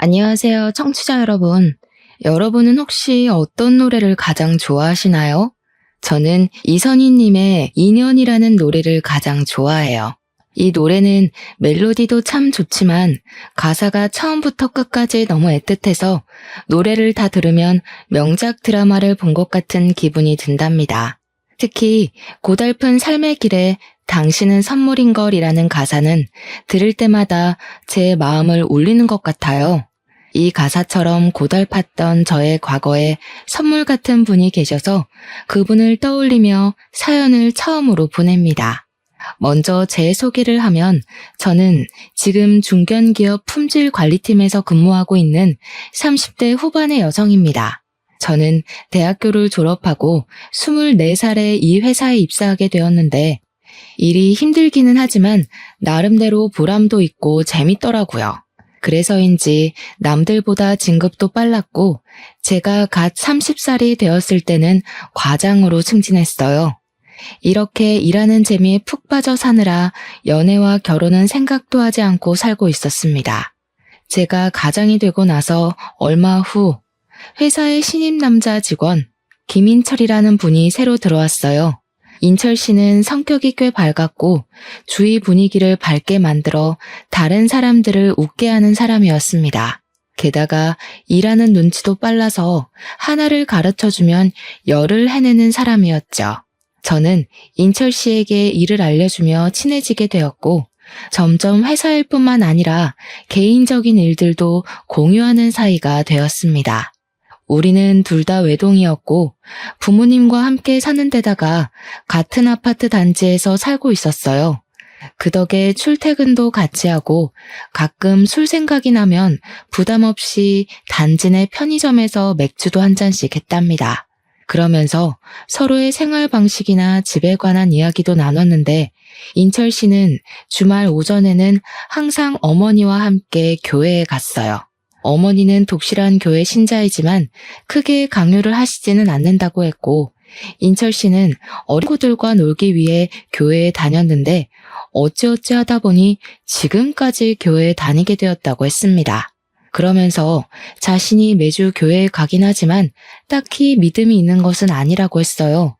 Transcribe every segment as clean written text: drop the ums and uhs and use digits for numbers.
안녕하세요, 청취자 여러분. 여러분은 혹시 어떤 노래를 가장 좋아하시나요? 저는 이선희님의 인연이라는 노래를 가장 좋아해요. 이 노래는 멜로디도 참 좋지만 가사가 처음부터 끝까지 너무 애틋해서 노래를 다 들으면 명작 드라마를 본 것 같은 기분이 든답니다. 특히 고달픈 삶의 길에 당신은 선물인걸이라는 가사는 들을 때마다 제 마음을 울리는 것 같아요. 이 가사처럼 고달팠던 저의 과거에 선물 같은 분이 계셔서 그분을 떠올리며 사연을 처음으로 보냅니다. 먼저 제 소개를 하면 저는 지금 중견기업 품질관리팀에서 근무하고 있는 30대 후반의 여성입니다. 저는 대학교를 졸업하고 24살에 이 회사에 입사하게 되었는데 일이 힘들기는 하지만 나름대로 보람도 있고 재밌더라고요. 그래서인지 남들보다 진급도 빨랐고 제가 갓 30살이 되었을 때는 과장으로 승진했어요. 이렇게 일하는 재미에 푹 빠져 사느라 연애와 결혼은 생각도 하지 않고 살고 있었습니다. 제가 가장이 되고 나서 얼마 후 회사의 신입 남자 직원 김인철이라는 분이 새로 들어왔어요. 인철 씨는 성격이 꽤 밝았고 주위 분위기를 밝게 만들어 다른 사람들을 웃게 하는 사람이었습니다. 게다가 일하는 눈치도 빨라서 하나를 가르쳐주면 열을 해내는 사람이었죠. 저는 인철 씨에게 일을 알려주며 친해지게 되었고 점점 회사 일뿐만 아니라 개인적인 일들도 공유하는 사이가 되었습니다. 우리는 둘 다 외동이었고 부모님과 함께 사는 데다가 같은 아파트 단지에서 살고 있었어요. 그 덕에 출퇴근도 같이 하고 가끔 술 생각이 나면 부담 없이 단지 내 편의점에서 맥주도 한 잔씩 했답니다. 그러면서 서로의 생활 방식이나 집에 관한 이야기도 나눴는데 인철 씨는 주말 오전에는 항상 어머니와 함께 교회에 갔어요. 어머니는 독실한 교회 신자이지만 크게 강요를 하시지는 않는다고 했고 인철 씨는 어린 친구들과 놀기 위해 교회에 다녔는데 어찌어찌 하다 보니 지금까지 교회에 다니게 되었다고 했습니다. 그러면서 자신이 매주 교회에 가긴 하지만 딱히 믿음이 있는 것은 아니라고 했어요.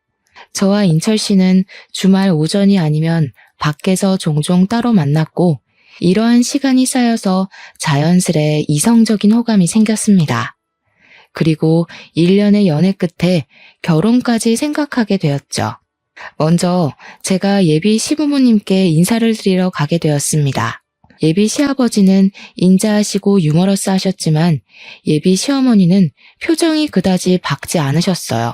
저와 인철 씨는 주말 오전이 아니면 밖에서 종종 따로 만났고 이러한 시간이 쌓여서 자연스레 이성적인 호감이 생겼습니다. 그리고 1년의 연애 끝에 결혼까지 생각하게 되었죠. 먼저 제가 예비 시부모님께 인사를 드리러 가게 되었습니다. 예비 시아버지는 인자하시고 유머러스 하셨지만 예비 시어머니는 표정이 그다지 밝지 않으셨어요.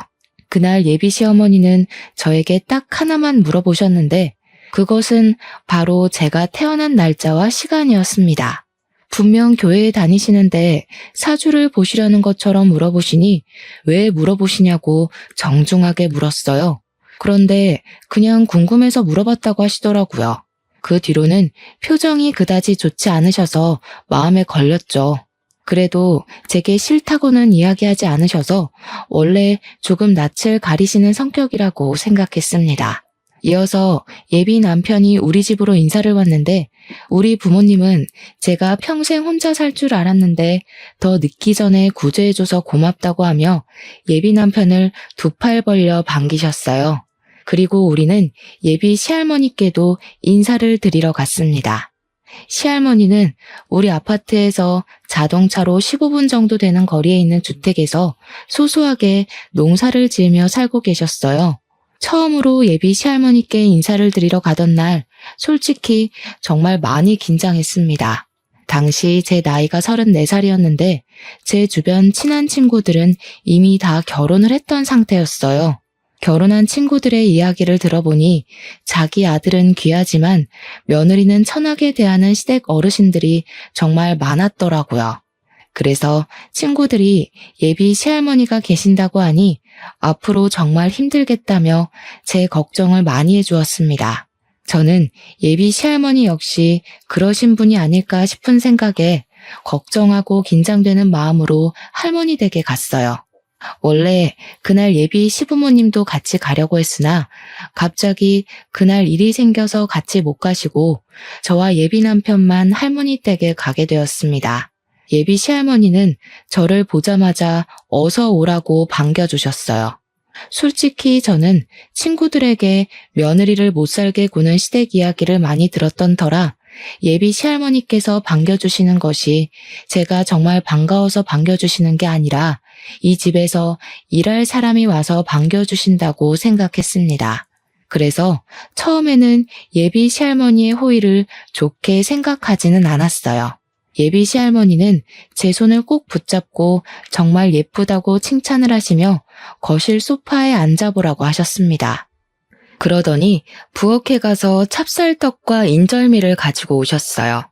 그날 예비 시어머니는 저에게 딱 하나만 물어보셨는데 그것은 바로 제가 태어난 날짜와 시간이었습니다. 분명 교회에 다니시는데 사주를 보시려는 것처럼 물어보시니 왜 물어보시냐고 정중하게 물었어요. 그런데 그냥 궁금해서 물어봤다고 하시더라고요. 그 뒤로는 표정이 그다지 좋지 않으셔서 마음에 걸렸죠. 그래도 제게 싫다고는 이야기하지 않으셔서 원래 조금 낯을 가리시는 성격이라고 생각했습니다. 이어서 예비 남편이 우리 집으로 인사를 왔는데 우리 부모님은 제가 평생 혼자 살 줄 알았는데 더 늦기 전에 구제해줘서 고맙다고 하며 예비 남편을 두 팔 벌려 반기셨어요. 그리고 우리는 예비 시할머니께도 인사를 드리러 갔습니다. 시할머니는 우리 아파트에서 자동차로 15분 정도 되는 거리에 있는 주택에서 소소하게 농사를 지으며 살고 계셨어요. 처음으로 예비 시할머니께 인사를 드리러 가던 날 솔직히 정말 많이 긴장했습니다. 당시 제 나이가 34살이었는데 제 주변 친한 친구들은 이미 다 결혼을 했던 상태였어요. 결혼한 친구들의 이야기를 들어보니 자기 아들은 귀하지만 며느리는 천하게 대하는 시댁 어르신들이 정말 많았더라고요. 그래서 친구들이 예비 시할머니가 계신다고 하니 앞으로 정말 힘들겠다며 제 걱정을 많이 해주었습니다. 저는 예비 시할머니 역시 그러신 분이 아닐까 싶은 생각에 걱정하고 긴장되는 마음으로 할머니 댁에 갔어요. 원래 그날 예비 시부모님도 같이 가려고 했으나 갑자기 그날 일이 생겨서 같이 못 가시고 저와 예비 남편만 할머니 댁에 가게 되었습니다. 예비 시할머니는 저를 보자마자 어서 오라고 반겨주셨어요. 솔직히 저는 친구들에게 며느리를 못 살게 구는 시댁 이야기를 많이 들었던 터라 예비 시할머니께서 반겨주시는 것이 제가 정말 반가워서 반겨주시는 게 아니라 이 집에서 일할 사람이 와서 반겨주신다고 생각했습니다. 그래서 처음에는 예비 시할머니의 호의를 좋게 생각하지는 않았어요. 예비 시할머니는 제 손을 꼭 붙잡고 정말 예쁘다고 칭찬을 하시며 거실 소파에 앉아보라고 하셨습니다. 그러더니 부엌에 가서 찹쌀떡과 인절미를 가지고 오셨어요.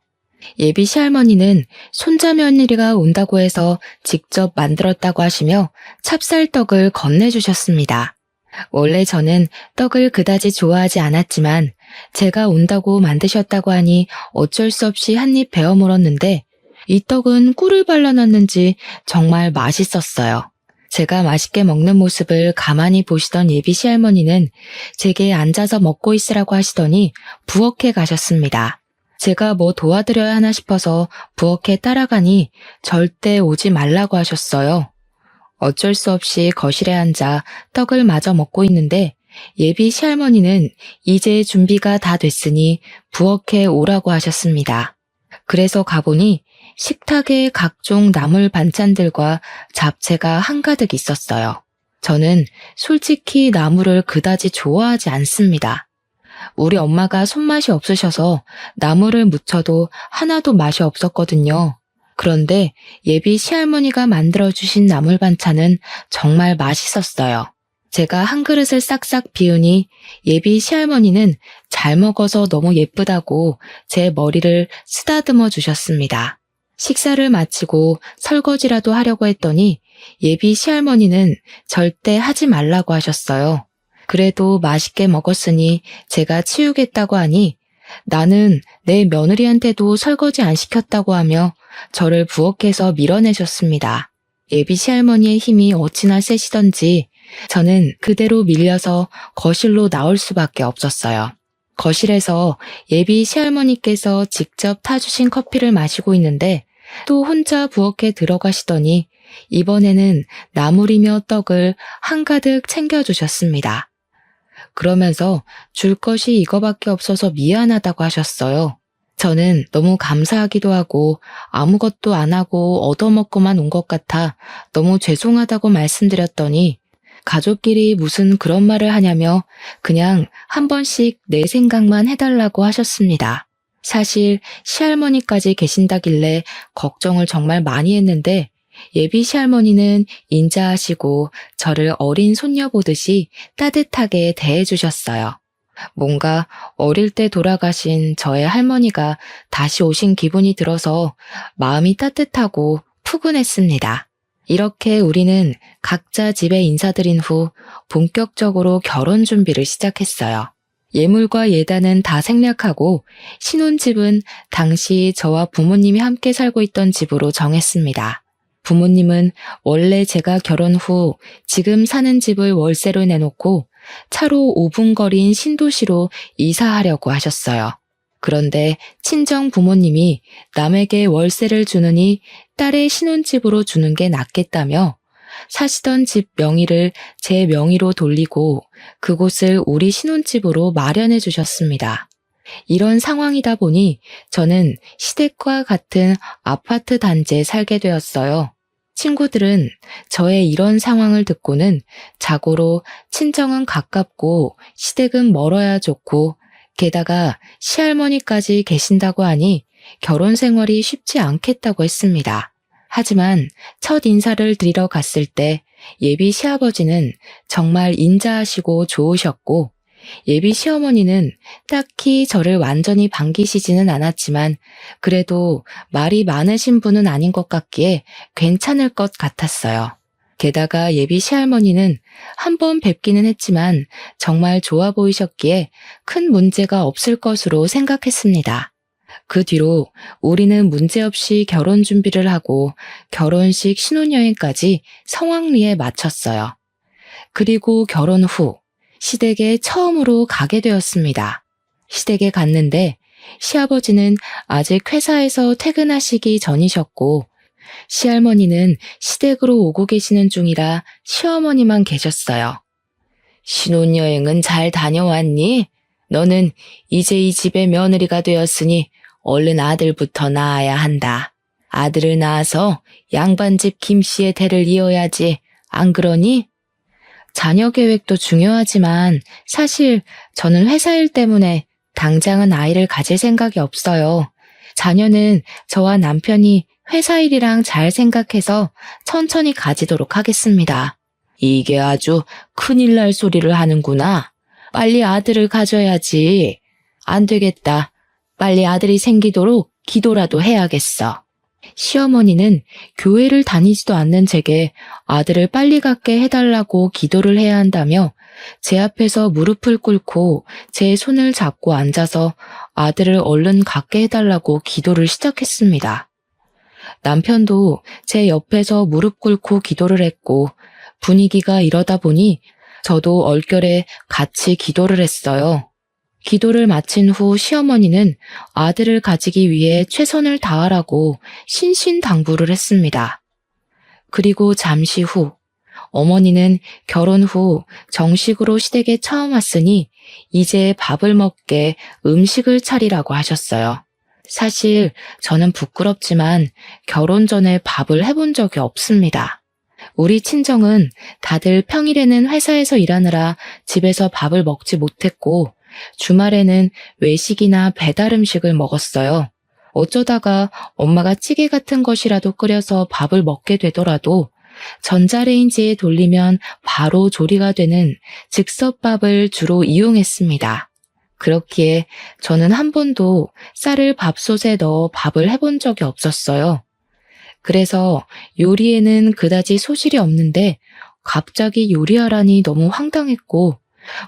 예비 시할머니는 손자 며느리가 온다고 해서 직접 만들었다고 하시며 찹쌀떡을 건네주셨습니다. 원래 저는 떡을 그다지 좋아하지 않았지만 제가 온다고 만드셨다고 하니 어쩔 수 없이 한 입 베어 물었는데 이 떡은 꿀을 발라놨는지 정말 맛있었어요. 제가 맛있게 먹는 모습을 가만히 보시던 예비 시할머니는 제게 앉아서 먹고 있으라고 하시더니 부엌에 가셨습니다. 제가 뭐 도와드려야 하나 싶어서 부엌에 따라가니 절대 오지 말라고 하셨어요. 어쩔 수 없이 거실에 앉아 떡을 마저 먹고 있는데 예비 시할머니는 이제 준비가 다 됐으니 부엌에 오라고 하셨습니다. 그래서 가보니 식탁에 각종 나물 반찬들과 잡채가 한가득 있었어요. 저는 솔직히 나물을 그다지 좋아하지 않습니다. 우리 엄마가 손맛이 없으셔서 나물을 무쳐도 하나도 맛이 없었거든요. 그런데 예비 시할머니가 만들어주신 나물 반찬은 정말 맛있었어요. 제가 한 그릇을 싹싹 비우니 예비 시할머니는 잘 먹어서 너무 예쁘다고 제 머리를 쓰다듬어 주셨습니다. 식사를 마치고 설거지라도 하려고 했더니 예비 시할머니는 절대 하지 말라고 하셨어요. 그래도 맛있게 먹었으니 제가 치우겠다고 하니 나는 내 며느리한테도 설거지 안 시켰다고 하며 저를 부엌에서 밀어내셨습니다. 예비 시할머니의 힘이 어찌나 세시던지 저는 그대로 밀려서 거실로 나올 수밖에 없었어요. 거실에서 예비 시할머니께서 직접 타주신 커피를 마시고 있는데 또 혼자 부엌에 들어가시더니 이번에는 나물이며 떡을 한가득 챙겨주셨습니다. 그러면서 줄 것이 이거밖에 없어서 미안하다고 하셨어요. 저는 너무 감사하기도 하고 아무것도 안 하고 얻어먹고만 온 것 같아 너무 죄송하다고 말씀드렸더니 가족끼리 무슨 그런 말을 하냐며 그냥 한 번씩 내 생각만 해달라고 하셨습니다. 사실 시할머니까지 계신다길래 걱정을 정말 많이 했는데 예비 시할머니는 인자하시고 저를 어린 손녀 보듯이 따뜻하게 대해주셨어요. 뭔가 어릴 때 돌아가신 저의 할머니가 다시 오신 기분이 들어서 마음이 따뜻하고 푸근했습니다. 이렇게 우리는 각자 집에 인사드린 후 본격적으로 결혼 준비를 시작했어요. 예물과 예단은 다 생략하고 신혼집은 당시 저와 부모님이 함께 살고 있던 집으로 정했습니다. 부모님은 원래 제가 결혼 후 지금 사는 집을 월세로 내놓고 차로 5분 거리인 신도시로 이사하려고 하셨어요. 그런데 친정 부모님이 남에게 월세를 주느니 딸의 신혼집으로 주는 게 낫겠다며 사시던 집 명의를 제 명의로 돌리고 그곳을 우리 신혼집으로 마련해 주셨습니다. 이런 상황이다 보니 저는 시댁과 같은 아파트 단지에 살게 되었어요. 친구들은 저의 이런 상황을 듣고는 자고로 친정은 가깝고 시댁은 멀어야 좋고 게다가 시할머니까지 계신다고 하니 결혼 생활이 쉽지 않겠다고 했습니다. 하지만 첫 인사를 드리러 갔을 때 예비 시아버지는 정말 인자하시고 좋으셨고 예비 시어머니는 딱히 저를 완전히 반기시지는 않았지만 그래도 말이 많으신 분은 아닌 것 같기에 괜찮을 것 같았어요. 게다가 예비 시할머니는 한 번 뵙기는 했지만 정말 좋아 보이셨기에 큰 문제가 없을 것으로 생각했습니다. 그 뒤로 우리는 문제없이 결혼 준비를 하고 결혼식 신혼여행까지 성황리에 마쳤어요. 그리고 결혼 후 시댁에 처음으로 가게 되었습니다. 시댁에 갔는데 시아버지는 아직 회사에서 퇴근하시기 전이셨고 시할머니는 시댁으로 오고 계시는 중이라 시어머니만 계셨어요. 신혼여행은 잘 다녀왔니? 너는 이제 이 집의 며느리가 되었으니 얼른 아들부터 낳아야 한다. 아들을 낳아서 양반집 김씨의 대를 이어야지. 안 그러니? 자녀 계획도 중요하지만 사실 저는 회사 일 때문에 당장은 아이를 가질 생각이 없어요. 자녀는 저와 남편이 회사 일이랑 잘 생각해서 천천히 가지도록 하겠습니다. 이게 아주 큰일 날 소리를 하는구나. 빨리 아들을 가져야지. 안 되겠다. 빨리 아들이 생기도록 기도라도 해야겠어. 시어머니는 교회를 다니지도 않는 제게 아들을 빨리 갖게 해달라고 기도를 해야 한다며 제 앞에서 무릎을 꿇고 제 손을 잡고 앉아서 아들을 얼른 갖게 해달라고 기도를 시작했습니다. 남편도 제 옆에서 무릎 꿇고 기도를 했고 분위기가 이러다 보니 저도 얼결에 같이 기도를 했어요. 기도를 마친 후 시어머니는 아들을 가지기 위해 최선을 다하라고 신신당부를 했습니다. 그리고 잠시 후 어머니는 결혼 후 정식으로 시댁에 처음 왔으니 이제 밥을 먹게 음식을 차리라고 하셨어요. 사실 저는 부끄럽지만 결혼 전에 밥을 해본 적이 없습니다. 우리 친정은 다들 평일에는 회사에서 일하느라 집에서 밥을 먹지 못했고 주말에는 외식이나 배달 음식을 먹었어요. 어쩌다가 엄마가 찌개 같은 것이라도 끓여서 밥을 먹게 되더라도 전자레인지에 돌리면 바로 조리가 되는 즉석밥을 주로 이용했습니다. 그렇기에 저는 한 번도 쌀을 밥솥에 넣어 밥을 해본 적이 없었어요. 그래서 요리에는 그다지 소질이 없는데 갑자기 요리하라니 너무 황당했고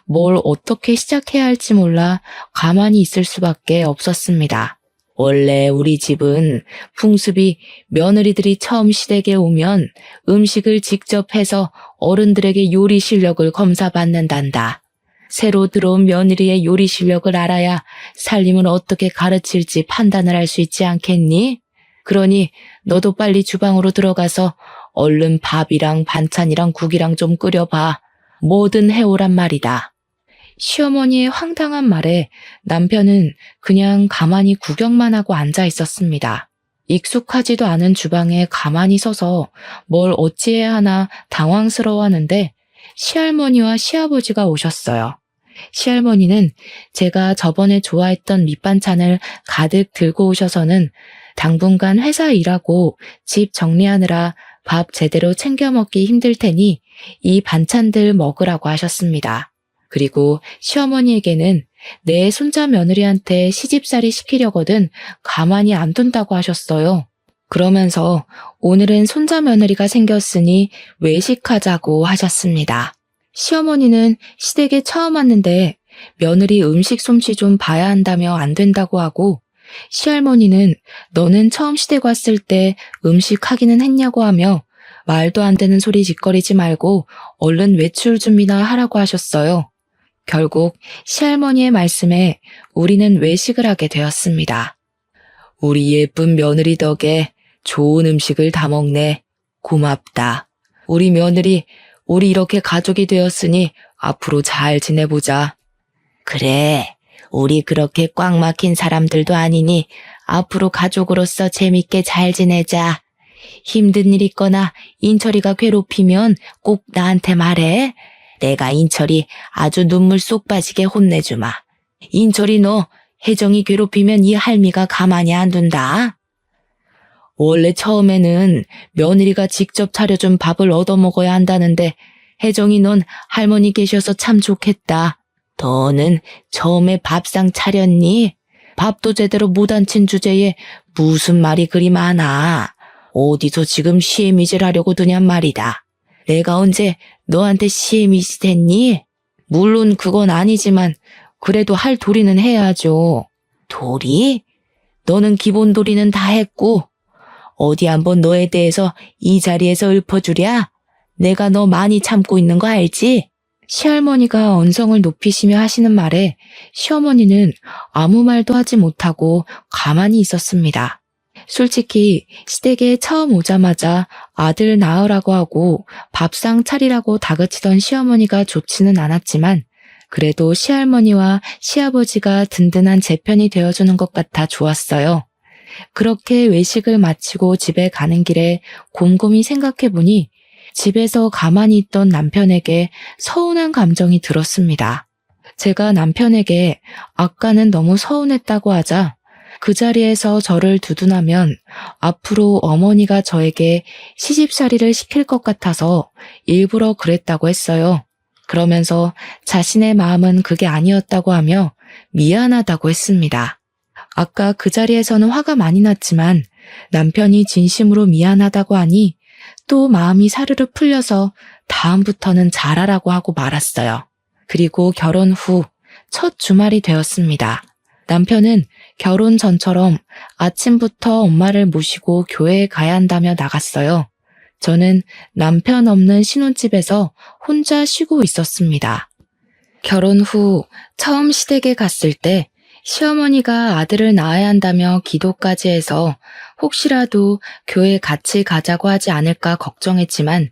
뭘 어떻게 시작해야 할지 몰라 가만히 있을 수밖에 없었습니다. 원래 우리 집은 풍습이 며느리들이 처음 시댁에 오면 음식을 직접 해서 어른들에게 요리 실력을 검사받는단다. 새로 들어온 며느리의 요리 실력을 알아야 살림을 어떻게 가르칠지 판단을 할 수 있지 않겠니? 그러니 너도 빨리 주방으로 들어가서 얼른 밥이랑 반찬이랑 국이랑 좀 끓여봐. 뭐든 해오란 말이다. 시어머니의 황당한 말에 남편은 그냥 가만히 구경만 하고 앉아 있었습니다. 익숙하지도 않은 주방에 가만히 서서 뭘 어찌해야 하나 당황스러워하는데 시할머니와 시아버지가 오셨어요. 시할머니는 제가 저번에 좋아했던 밑반찬을 가득 들고 오셔서는 당분간 회사 일하고 집 정리하느라 밥 제대로 챙겨 먹기 힘들 테니 이 반찬들 먹으라고 하셨습니다. 그리고 시어머니에게는 내 손자 며느리한테 시집살이 시키려거든 가만히 안 둔다고 하셨어요. 그러면서 오늘은 손자 며느리가 생겼으니 외식하자고 하셨습니다. 시어머니는 시댁에 처음 왔는데 며느리 음식 솜씨 좀 봐야 한다며 안 된다고 하고 시할머니는 너는 처음 시댁 왔을 때 음식 하기는 했냐고 하며 말도 안 되는 소리 짓거리지 말고 얼른 외출 준비나 하라고 하셨어요. 결국 시할머니의 말씀에 우리는 외식을 하게 되었습니다. 우리 예쁜 며느리 덕에 좋은 음식을 다 먹네. 고맙다. 우리 며느리, 우리 이렇게 가족이 되었으니 앞으로 잘 지내보자. 그래, 우리 그렇게 꽉 막힌 사람들도 아니니 앞으로 가족으로서 재밌게 잘 지내자. 힘든 일 있거나 인철이가 괴롭히면 꼭 나한테 말해. 내가 인철이 아주 눈물 쏙 빠지게 혼내주마. 인철이 너 혜정이 괴롭히면 이 할미가 가만히 안 둔다. 원래 처음에는 며느리가 직접 차려준 밥을 얻어먹어야 한다는데 혜정이 넌 할머니 계셔서 참 좋겠다. 너는 처음에 밥상 차렸니? 밥도 제대로 못 앉힌 주제에 무슨 말이 그리 많아. 어디서 지금 시애미질 하려고 드냔 말이다. 내가 언제 너한테 시애미질 했니? 물론 그건 아니지만 그래도 할 도리는 해야죠. 도리? 너는 기본 도리는 다 했고 어디 한번 너에 대해서 이 자리에서 읊어주랴? 내가 너 많이 참고 있는 거 알지? 시할머니가 언성을 높이시며 하시는 말에 시어머니는 아무 말도 하지 못하고 가만히 있었습니다. 솔직히 시댁에 처음 오자마자 아들 낳으라고 하고 밥상 차리라고 다그치던 시어머니가 좋지는 않았지만 그래도 시할머니와 시아버지가 든든한 제 편이 되어주는 것 같아 좋았어요. 그렇게 외식을 마치고 집에 가는 길에 곰곰이 생각해보니 집에서 가만히 있던 남편에게 서운한 감정이 들었습니다. 제가 남편에게 아까는 너무 서운했다고 하자 그 자리에서 저를 두둔하면 앞으로 어머니가 저에게 시집살이를 시킬 것 같아서 일부러 그랬다고 했어요. 그러면서 자신의 마음은 그게 아니었다고 하며 미안하다고 했습니다. 아까 그 자리에서는 화가 많이 났지만 남편이 진심으로 미안하다고 하니 또 마음이 사르르 풀려서 다음부터는 잘하라고 하고 말았어요. 그리고 결혼 후 첫 주말이 되었습니다. 남편은 결혼 전처럼 아침부터 엄마를 모시고 교회에 가야 한다며 나갔어요. 저는 남편 없는 신혼집에서 혼자 쉬고 있었습니다. 결혼 후 처음 시댁에 갔을 때 시어머니가 아들을 낳아야 한다며 기도까지 해서 혹시라도 교회 같이 가자고 하지 않을까 걱정했지만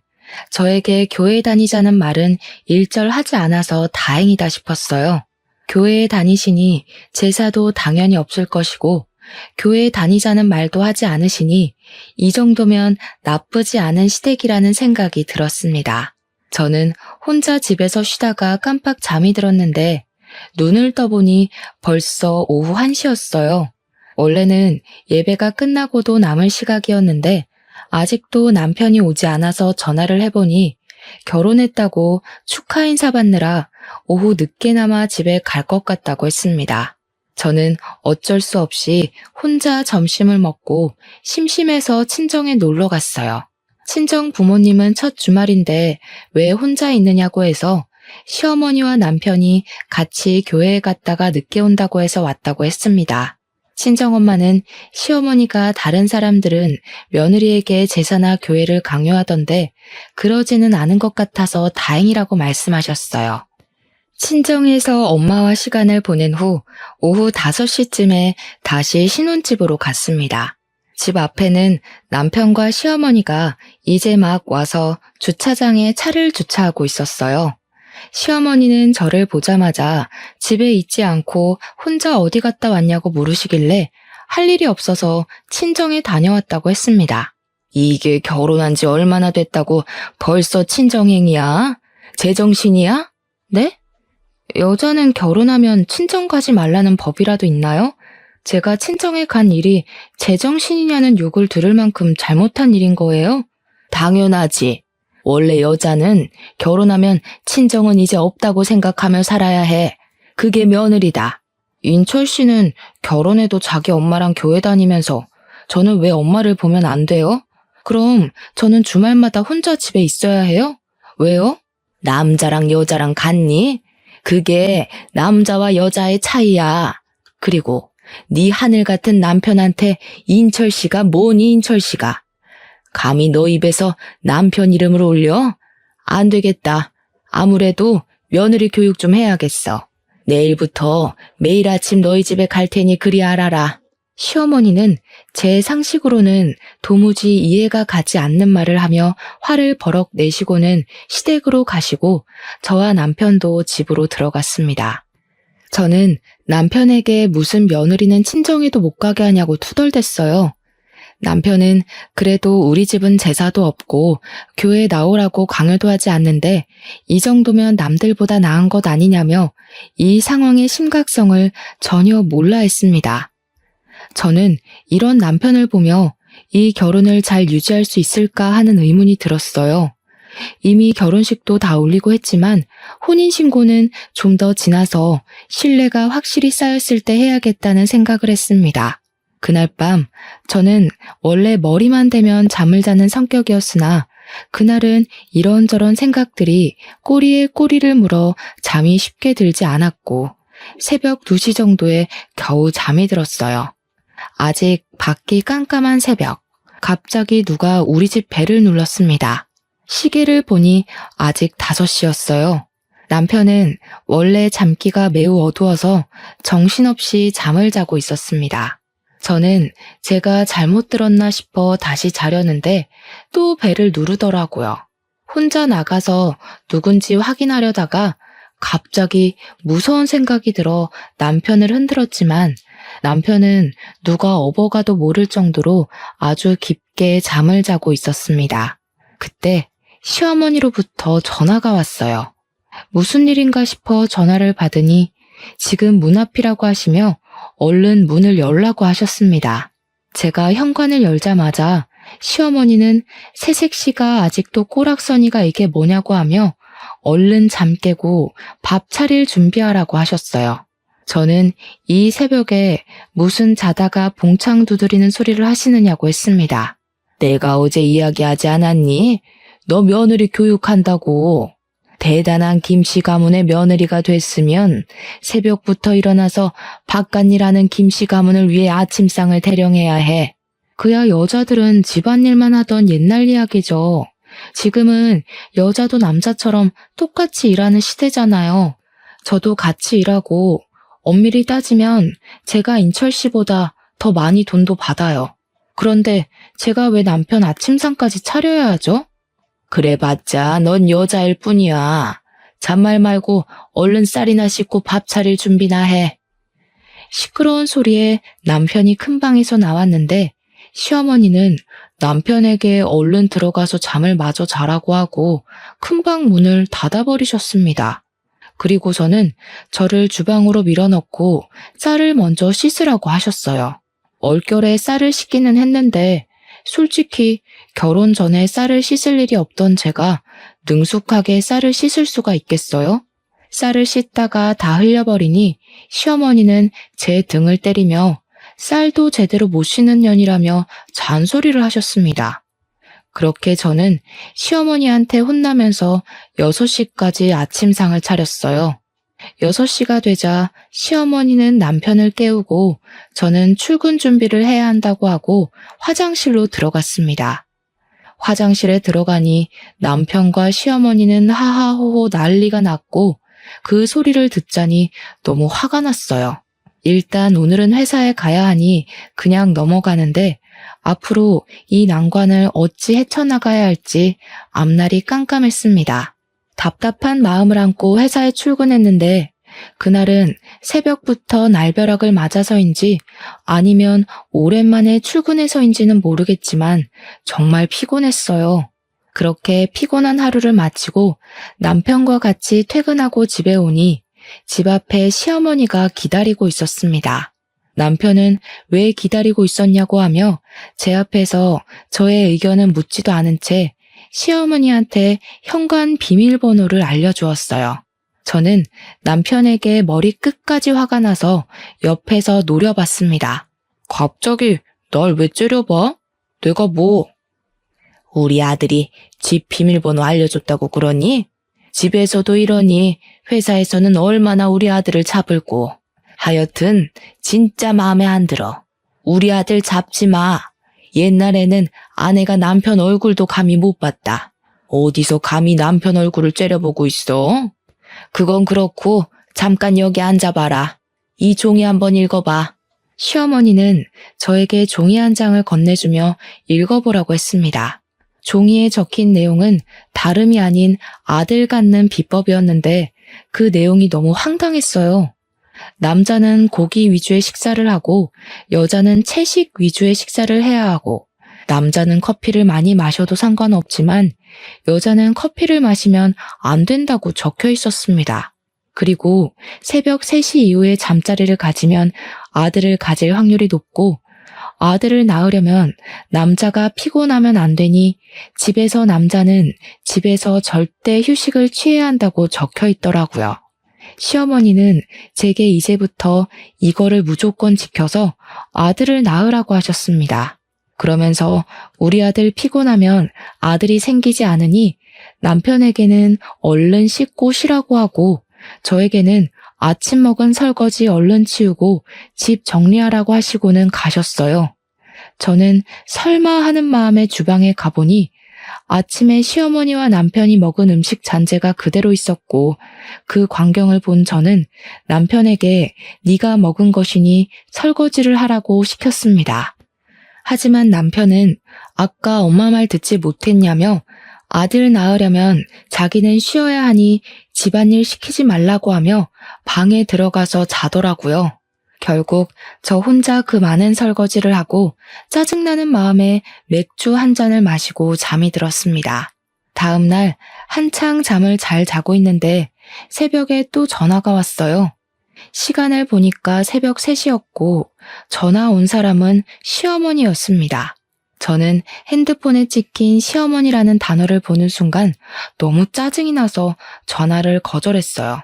저에게 교회 다니자는 말은 일절하지 않아서 다행이다 싶었어요. 교회에 다니시니 제사도 당연히 없을 것이고 교회에 다니자는 말도 하지 않으시니 이 정도면 나쁘지 않은 시댁이라는 생각이 들었습니다. 저는 혼자 집에서 쉬다가 깜빡 잠이 들었는데 눈을 떠보니 벌써 오후 1시였어요. 원래는 예배가 끝나고도 남을 시각이었는데 아직도 남편이 오지 않아서 전화를 해보니 결혼했다고 축하 인사 받느라 오후 늦게나마 집에 갈 것 같다고 했습니다. 저는 어쩔 수 없이 혼자 점심을 먹고 심심해서 친정에 놀러 갔어요. 친정 부모님은 첫 주말인데 왜 혼자 있느냐고 해서 시어머니와 남편이 같이 교회에 갔다가 늦게 온다고 해서 왔다고 했습니다. 친정엄마는 시어머니가 다른 사람들은 며느리에게 제사나 교회를 강요하던데 그러지는 않은 것 같아서 다행이라고 말씀하셨어요. 친정에서 엄마와 시간을 보낸 후 오후 5시쯤에 다시 신혼집으로 갔습니다. 집 앞에는 남편과 시어머니가 이제 막 와서 주차장에 차를 주차하고 있었어요. 시어머니는 저를 보자마자 집에 있지 않고 혼자 어디 갔다 왔냐고 물으시길래 할 일이 없어서 친정에 다녀왔다고 했습니다. 이게 결혼한 지 얼마나 됐다고 벌써 친정행이야? 제정신이야? 네? 여자는 결혼하면 친정 가지 말라는 법이라도 있나요? 제가 친정에 간 일이 제정신이냐는 욕을 들을 만큼 잘못한 일인 거예요? 당연하지. 원래 여자는 결혼하면 친정은 이제 없다고 생각하며 살아야 해. 그게 며느리다. 인철 씨는 결혼해도 자기 엄마랑 교회 다니면서 저는 왜 엄마를 보면 안 돼요? 그럼 저는 주말마다 혼자 집에 있어야 해요? 왜요? 남자랑 여자랑 같니? 그게 남자와 여자의 차이야. 그리고 네 하늘 같은 남편한테 인철 씨가 뭐니 인철 씨가. 감히 너 입에서 남편 이름을 올려? 안 되겠다. 아무래도 며느리 교육 좀 해야겠어. 내일부터 매일 아침 너희 집에 갈 테니 그리 알아라. 시어머니는 제 상식으로는 도무지 이해가 가지 않는 말을 하며 화를 버럭 내시고는 시댁으로 가시고 저와 남편도 집으로 들어갔습니다. 저는 남편에게 무슨 며느리는 친정에도 못 가게 하냐고 투덜댔어요. 남편은 그래도 우리 집은 제사도 없고 교회에 나오라고 강요도 하지 않는데 이 정도면 남들보다 나은 것 아니냐며 이 상황의 심각성을 전혀 몰라 했습니다. 저는 이런 남편을 보며 이 결혼을 잘 유지할 수 있을까 하는 의문이 들었어요. 이미 결혼식도 다 올리고 했지만 혼인신고는 좀 더 지나서 신뢰가 확실히 쌓였을 때 해야겠다는 생각을 했습니다. 그날 밤 저는 원래 머리만 대면 잠을 자는 성격이었으나 그날은 이런저런 생각들이 꼬리에 꼬리를 물어 잠이 쉽게 들지 않았고 새벽 2시 정도에 겨우 잠이 들었어요. 아직 밖이 깜깜한 새벽, 갑자기 누가 우리 집 벨을 눌렀습니다. 시계를 보니 아직 5시였어요. 남편은 원래 잠기가 매우 어두워서 정신없이 잠을 자고 있었습니다. 저는 제가 잘못 들었나 싶어 다시 자려는데 또 벨을 누르더라고요. 혼자 나가서 누군지 확인하려다가 갑자기 무서운 생각이 들어 남편을 흔들었지만 남편은 누가 업어가도 모를 정도로 아주 깊게 잠을 자고 있었습니다. 그때 시어머니로부터 전화가 왔어요. 무슨 일인가 싶어 전화를 받으니 지금 문 앞이라고 하시며 얼른 문을 열라고 하셨습니다. 제가 현관을 열자마자 시어머니는 새색 씨가 아직도 꼬락서니가 이게 뭐냐고 하며 얼른 잠 깨고 밥 차릴 준비하라고 하셨어요. 저는 이 새벽에 무슨 자다가 봉창 두드리는 소리를 하시느냐고 했습니다. 내가 어제 이야기하지 않았니? 너 며느리 교육한다고. 대단한 김씨 가문의 며느리가 됐으면 새벽부터 일어나서 바깥일하는 김씨 가문을 위해 아침상을 대령해야 해. 그야 여자들은 집안일만 하던 옛날 이야기죠. 지금은 여자도 남자처럼 똑같이 일하는 시대잖아요. 저도 같이 일하고 엄밀히 따지면 제가 인철 씨보다 더 많이 돈도 받아요. 그런데 제가 왜 남편 아침상까지 차려야 하죠? 그래봤자 넌 여자일 뿐이야. 잔말 말고 얼른 쌀이나 씻고 밥 차릴 준비나 해. 시끄러운 소리에 남편이 큰 방에서 나왔는데 시어머니는 남편에게 얼른 들어가서 잠을 마저 자라고 하고 큰방 문을 닫아버리셨습니다. 그리고서는 저를 주방으로 밀어넣고 쌀을 먼저 씻으라고 하셨어요. 얼결에 쌀을 씻기는 했는데 솔직히 결혼 전에 쌀을 씻을 일이 없던 제가 능숙하게 쌀을 씻을 수가 있겠어요? 쌀을 씻다가 다 흘려버리니 시어머니는 제 등을 때리며 쌀도 제대로 못 씻는 년이라며 잔소리를 하셨습니다. 그렇게 저는 시어머니한테 혼나면서 6시까지 아침상을 차렸어요. 6시가 되자 시어머니는 남편을 깨우고 저는 출근 준비를 해야 한다고 하고 화장실로 들어갔습니다. 화장실에 들어가니 남편과 시어머니는 하하호호 난리가 났고 그 소리를 듣자니 너무 화가 났어요. 일단 오늘은 회사에 가야 하니 그냥 넘어가는데 앞으로 이 난관을 어찌 헤쳐나가야 할지 앞날이 깜깜했습니다. 답답한 마음을 안고 회사에 출근했는데 그날은 새벽부터 날벼락을 맞아서인지 아니면 오랜만에 출근해서인지는 모르겠지만 정말 피곤했어요. 그렇게 피곤한 하루를 마치고 남편과 같이 퇴근하고 집에 오니 집 앞에 시어머니가 기다리고 있었습니다. 남편은 왜 기다리고 있었냐고 하며 제 앞에서 저의 의견은 묻지도 않은 채 시어머니한테 현관 비밀번호를 알려주었어요. 저는 남편에게 머리 끝까지 화가 나서 옆에서 노려봤습니다. 갑자기 날 왜 째려봐? 내가 뭐? 우리 아들이 집 비밀번호 알려줬다고 그러니? 집에서도 이러니 회사에서는 얼마나 우리 아들을 잡을고. 하여튼 진짜 마음에 안 들어. 우리 아들 잡지 마. 옛날에는 아내가 남편 얼굴도 감히 못 봤다. 어디서 감히 남편 얼굴을 째려보고 있어? 그건 그렇고 잠깐 여기 앉아봐라. 이 종이 한번 읽어봐. 시어머니는 저에게 종이 한 장을 건네주며 읽어보라고 했습니다. 종이에 적힌 내용은 다름이 아닌 아들 갖는 비법이었는데 그 내용이 너무 황당했어요. 남자는 고기 위주의 식사를 하고 여자는 채식 위주의 식사를 해야 하고 남자는 커피를 많이 마셔도 상관없지만 여자는 커피를 마시면 안 된다고 적혀 있었습니다. 그리고 새벽 3시 이후에 잠자리를 가지면 아들을 가질 확률이 높고 아들을 낳으려면 남자가 피곤하면 안 되니 집에서 남자는 집에서 절대 휴식을 취해야 한다고 적혀 있더라고요. 시어머니는 제게 이제부터 이거를 무조건 지켜서 아들을 낳으라고 하셨습니다. 그러면서 우리 아들 피곤하면 아들이 생기지 않으니 남편에게는 얼른 씻고 쉬라고 하고 저에게는 아침 먹은 설거지 얼른 치우고 집 정리하라고 하시고는 가셨어요. 저는 설마 하는 마음에 주방에 가보니 아침에 시어머니와 남편이 먹은 음식 잔재가 그대로 있었고 그 광경을 본 저는 남편에게 네가 먹은 것이니 설거지를 하라고 시켰습니다. 하지만 남편은 아까 엄마 말 듣지 못했냐며 아들 낳으려면 자기는 쉬어야 하니 집안일 시키지 말라고 하며 방에 들어가서 자더라고요. 결국 저 혼자 그 많은 설거지를 하고 짜증나는 마음에 맥주 한 잔을 마시고 잠이 들었습니다. 다음 날 한창 잠을 잘 자고 있는데 새벽에 또 전화가 왔어요. 시간을 보니까 새벽 3시였고 전화 온 사람은 시어머니였습니다. 저는 핸드폰에 찍힌 시어머니라는 단어를 보는 순간 너무 짜증이 나서 전화를 거절했어요.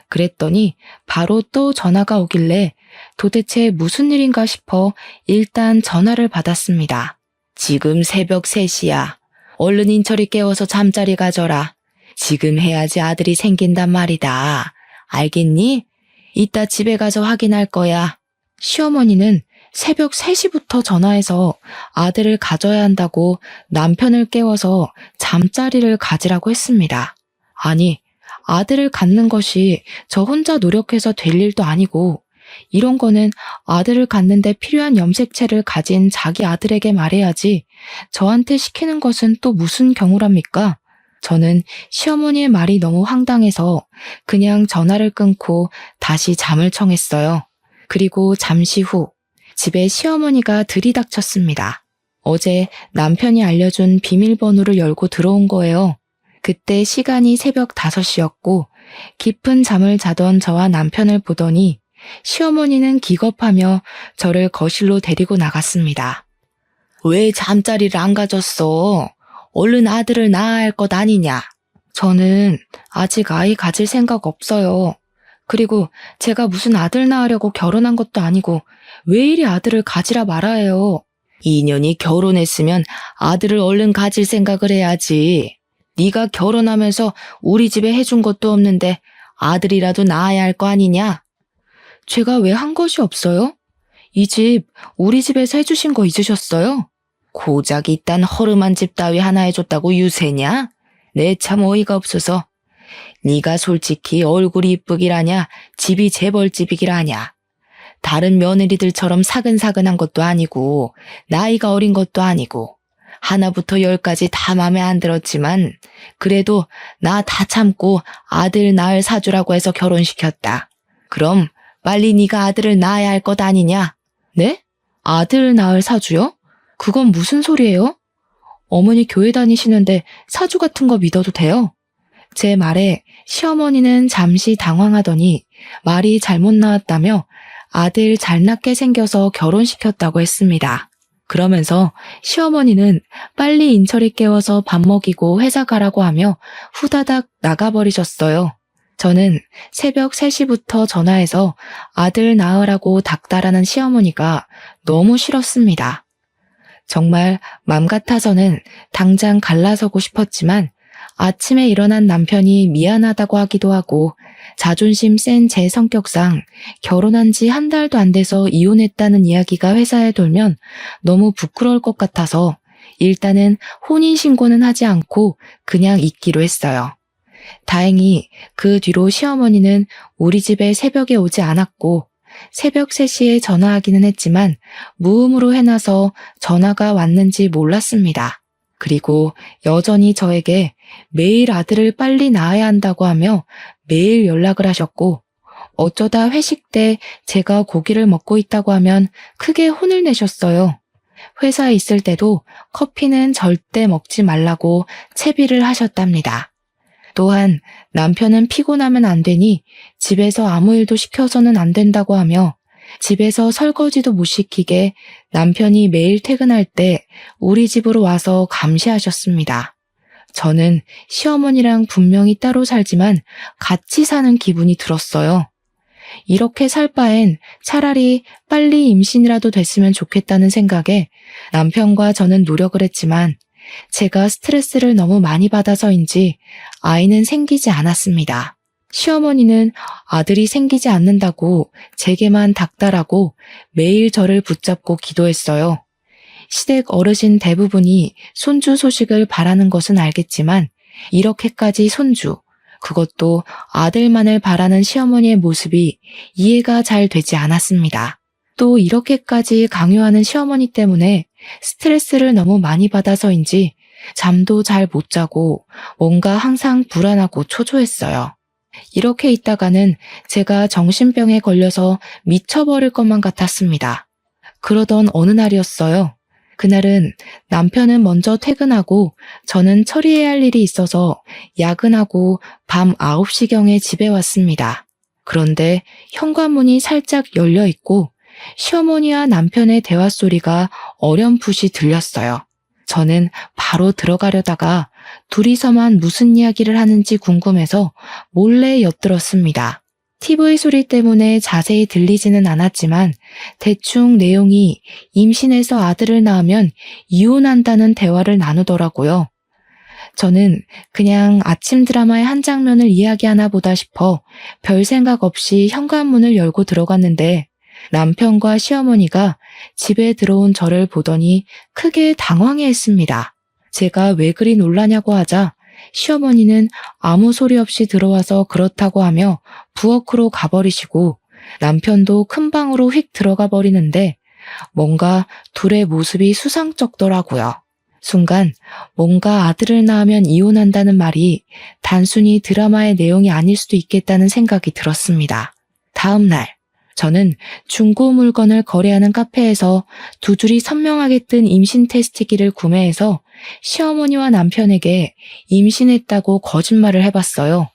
그랬더니 바로 또 전화가 오길래 도대체 무슨 일인가 싶어 일단 전화를 받았습니다. 지금 새벽 3시야. 얼른 인철이 깨워서 잠자리 가져라. 지금 해야지 아들이 생긴단 말이다. 알겠니? 이따 집에 가서 확인할 거야. 시어머니는 새벽 3시부터 전화해서 아들을 가져야 한다고 남편을 깨워서 잠자리를 가지라고 했습니다. 아니, 아들을 갖는 것이 저 혼자 노력해서 될 일도 아니고 이런 거는 아들을 갖는데 필요한 염색체를 가진 자기 아들에게 말해야지 저한테 시키는 것은 또 무슨 경우랍니까? 저는 시어머니의 말이 너무 황당해서 그냥 전화를 끊고 다시 잠을 청했어요. 그리고 잠시 후 집에 시어머니가 들이닥쳤습니다. 어제 남편이 알려준 비밀번호를 열고 들어온 거예요. 그때 시간이 새벽 5시였고 깊은 잠을 자던 저와 남편을 보더니 시어머니는 기겁하며 저를 거실로 데리고 나갔습니다. 왜 잠자리를 안 가졌어? 얼른 아들을 낳아야 할 것 아니냐? 저는 아직 아이 가질 생각 없어요. 그리고 제가 무슨 아들 낳으려고 결혼한 것도 아니고 왜 이리 아들을 가지라 말아요? 인연이 결혼했으면 아들을 얼른 가질 생각을 해야지. 네가 결혼하면서 우리 집에 해준 것도 없는데 아들이라도 낳아야 할 거 아니냐? 제가 왜 한 것이 없어요? 이 집 우리 집에서 해주신 거 잊으셨어요? 고작 이딴 허름한 집 따위 하나 해줬다고 유세냐? 내 참 어이가 없어서. 네가 솔직히 얼굴이 이쁘기라냐, 집이 재벌집이기라냐. 다른 며느리들처럼 사근사근한 것도 아니고 나이가 어린 것도 아니고 하나부터 10까지 다 맘에 안 들었지만 그래도 나 다 참고 아들 낳을 사주라고 해서 결혼시켰다. 그럼 빨리 네가 아들을 낳아야 할 것 아니냐? 네? 아들 낳을 사주요? 그건 무슨 소리예요? 어머니 교회 다니시는데 사주 같은 거 믿어도 돼요? 제 말에 시어머니는 잠시 당황하더니 말이 잘못 나왔다며 아들 잘 낳게 생겨서 결혼시켰다고 했습니다. 그러면서 시어머니는 빨리 인철이 깨워서 밥 먹이고 회사 가라고 하며 후다닥 나가버리셨어요. 저는 새벽 3시부터 전화해서 아들 낳으라고 닥달하는 시어머니가 너무 싫었습니다. 정말 맘 같아서는 당장 갈라서고 싶었지만 아침에 일어난 남편이 미안하다고 하기도 하고 자존심 센 제 성격상 결혼한 지 한 달도 안 돼서 이혼했다는 이야기가 회사에 돌면 너무 부끄러울 것 같아서 일단은 혼인신고는 하지 않고 그냥 있기로 했어요. 다행히 그 뒤로 시어머니는 우리 집에 새벽에 오지 않았고 새벽 3시에 전화하기는 했지만 무음으로 해놔서 전화가 왔는지 몰랐습니다. 그리고 여전히 저에게 매일 아들을 빨리 낳아야 한다고 하며 매일 연락을 하셨고 어쩌다 회식 때 제가 고기를 먹고 있다고 하면 크게 혼을 내셨어요. 회사에 있을 때도 커피는 절대 먹지 말라고 채비를 하셨답니다. 또한 남편은 피곤하면 안 되니 집에서 아무 일도 시켜서는 안 된다고 하며 집에서 설거지도 못 시키게 남편이 매일 퇴근할 때 우리 집으로 와서 감시하셨습니다. 저는 시어머니랑 분명히 따로 살지만 같이 사는 기분이 들었어요. 이렇게 살 바엔 차라리 빨리 임신이라도 됐으면 좋겠다는 생각에 남편과 저는 노력을 했지만 제가 스트레스를 너무 많이 받아서인지 아이는 생기지 않았습니다. 시어머니는 아들이 생기지 않는다고 제게만 닥달하고 매일 저를 붙잡고 기도했어요. 시댁 어르신 대부분이 손주 소식을 바라는 것은 알겠지만 이렇게까지 손주, 그것도 아들만을 바라는 시어머니의 모습이 이해가 잘 되지 않았습니다. 또 이렇게까지 강요하는 시어머니 때문에 스트레스를 너무 많이 받아서인지 잠도 잘 못 자고 뭔가 항상 불안하고 초조했어요. 이렇게 있다가는 제가 정신병에 걸려서 미쳐버릴 것만 같았습니다. 그러던 어느 날이었어요. 그날은 남편은 먼저 퇴근하고 저는 처리해야 할 일이 있어서 야근하고 밤 9시경에 집에 왔습니다. 그런데 현관문이 살짝 열려 있고 시어머니와 남편의 대화 소리가 어렴풋이 들렸어요. 저는 바로 들어가려다가 둘이서만 무슨 이야기를 하는지 궁금해서 몰래 엿들었습니다. TV 소리 때문에 자세히 들리지는 않았지만 대충 내용이 임신해서 아들을 낳으면 이혼한다는 대화를 나누더라고요. 저는 그냥 아침 드라마의 한 장면을 이야기하나 보다 싶어 별 생각 없이 현관문을 열고 들어갔는데 남편과 시어머니가 집에 들어온 저를 보더니 크게 당황해했습니다. 제가 왜 그리 놀라냐고 하자 시어머니는 아무 소리 없이 들어와서 그렇다고 하며 부엌으로 가버리시고 남편도 큰 방으로 휙 들어가 버리는데 뭔가 둘의 모습이 수상쩍더라고요. 순간 뭔가 아들을 낳으면 이혼한다는 말이 단순히 드라마의 내용이 아닐 수도 있겠다는 생각이 들었습니다. 다음 날 저는 중고 물건을 거래하는 카페에서 두 줄이 선명하게 뜬 임신 테스트기를 구매해서 시어머니와 남편에게 임신했다고 거짓말을 해봤어요.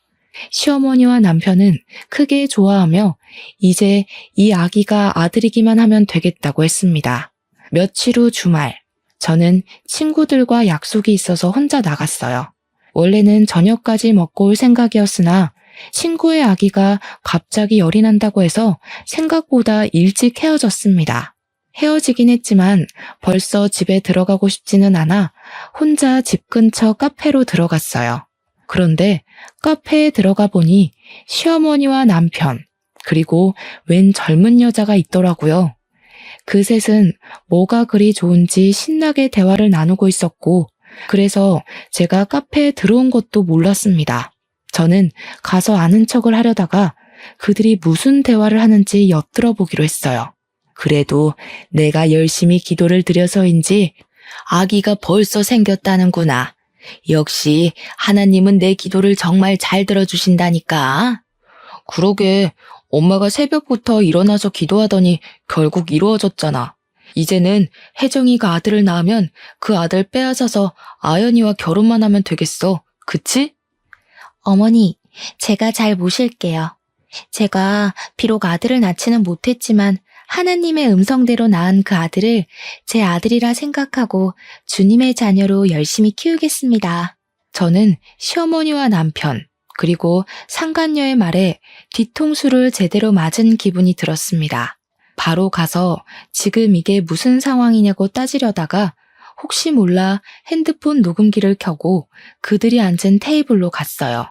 시어머니와 남편은 크게 좋아하며 이제 이 아기가 아들이기만 하면 되겠다고 했습니다. 며칠 후 주말, 저는 친구들과 약속이 있어서 혼자 나갔어요. 원래는 저녁까지 먹고 올 생각이었으나 친구의 아기가 갑자기 열이 난다고 해서 생각보다 일찍 헤어졌습니다. 헤어지긴 했지만 벌써 집에 들어가고 싶지는 않아 혼자 집 근처 카페로 들어갔어요. 그런데 카페에 들어가 보니 시어머니와 남편, 그리고 웬 젊은 여자가 있더라고요. 그 셋은 뭐가 그리 좋은지 신나게 대화를 나누고 있었고, 그래서 제가 카페에 들어온 것도 몰랐습니다. 저는 가서 아는 척을 하려다가 그들이 무슨 대화를 하는지 엿들어 보기로 했어요. 그래도 내가 열심히 기도를 드려서인지 아기가 벌써 생겼다는구나. 역시 하나님은 내 기도를 정말 잘 들어주신다니까. 그러게, 엄마가 새벽부터 일어나서 기도하더니 결국 이루어졌잖아. 이제는 혜정이가 아들을 낳으면 그 아들 빼앗아서 아연이와 결혼만 하면 되겠어. 그치? 어머니, 제가 잘 모실게요. 제가 비록 아들을 낳지는 못했지만 하나님의 음성대로 낳은 그 아들을 제 아들이라 생각하고 주님의 자녀로 열심히 키우겠습니다. 저는 시어머니와 남편, 그리고 상간녀의 말에 뒤통수를 제대로 맞은 기분이 들었습니다. 바로 가서 지금 이게 무슨 상황이냐고 따지려다가 혹시 몰라 핸드폰 녹음기를 켜고 그들이 앉은 테이블로 갔어요.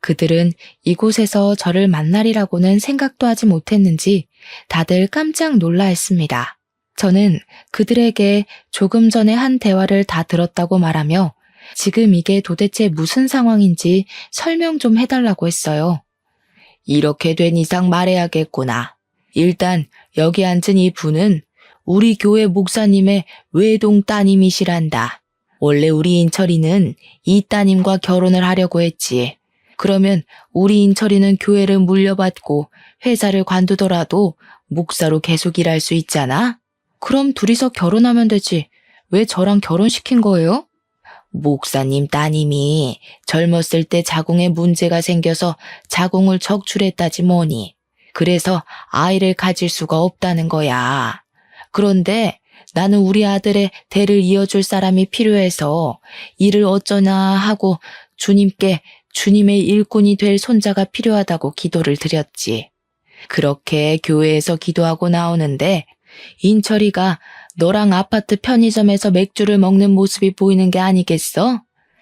그들은 이곳에서 저를 만나리라고는 생각도 하지 못했는지 다들 깜짝 놀라 했습니다. 저는 그들에게 조금 전에 한 대화를 다 들었다고 말하며 지금 이게 도대체 무슨 상황인지 설명 좀 해달라고 했어요. 이렇게 된 이상 말해야겠구나. 일단 여기 앉은 이 분은 우리 교회 목사님의 외동 따님이시란다. 원래 우리 인철이는 이 따님과 결혼을 하려고 했지. 그러면 우리 인철이는 교회를 물려받고 회사를 관두더라도 목사로 계속 일할 수 있잖아? 그럼 둘이서 결혼하면 되지. 왜 저랑 결혼시킨 거예요? 목사님 따님이 젊었을 때 자궁에 문제가 생겨서 자궁을 적출했다지 뭐니. 그래서 아이를 가질 수가 없다는 거야. 그런데 나는 우리 아들의 대를 이어줄 사람이 필요해서 일을 어쩌나 하고 주님께 주님의 일꾼이 될 손자가 필요하다고 기도를 드렸지. 그렇게 교회에서 기도하고 나오는데 인철이가 너랑 아파트 편의점에서 맥주를 먹는 모습이 보이는 게 아니겠어?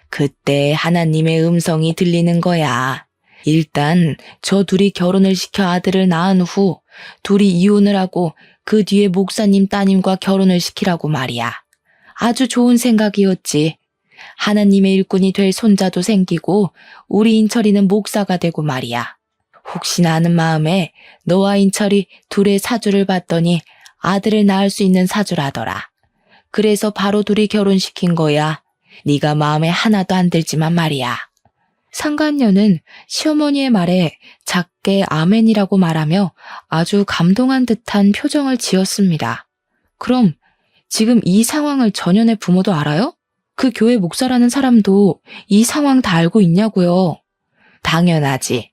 그때 하나님의 음성이 들리는 거야. 일단 저 둘이 결혼을 시켜 아들을 낳은 후 둘이 이혼을 하고 그 뒤에 목사님 따님과 결혼을 시키라고 말이야. 아주 좋은 생각이었지. 하나님의 일꾼이 될 손자도 생기고 우리 인철이는 목사가 되고 말이야. 혹시나 하는 마음에 너와 인철이 둘의 사주를 봤더니 아들을 낳을 수 있는 사주라더라. 그래서 바로 둘이 결혼시킨 거야. 네가 마음에 하나도 안 들지만 말이야. 상간녀는 시어머니의 말에 작게 아멘이라고 말하며 아주 감동한 듯한 표정을 지었습니다. 그럼 지금 이 상황을 전현의 부모도 알아요? 그 교회 목사라는 사람도 이 상황 다 알고 있냐고요? 당연하지.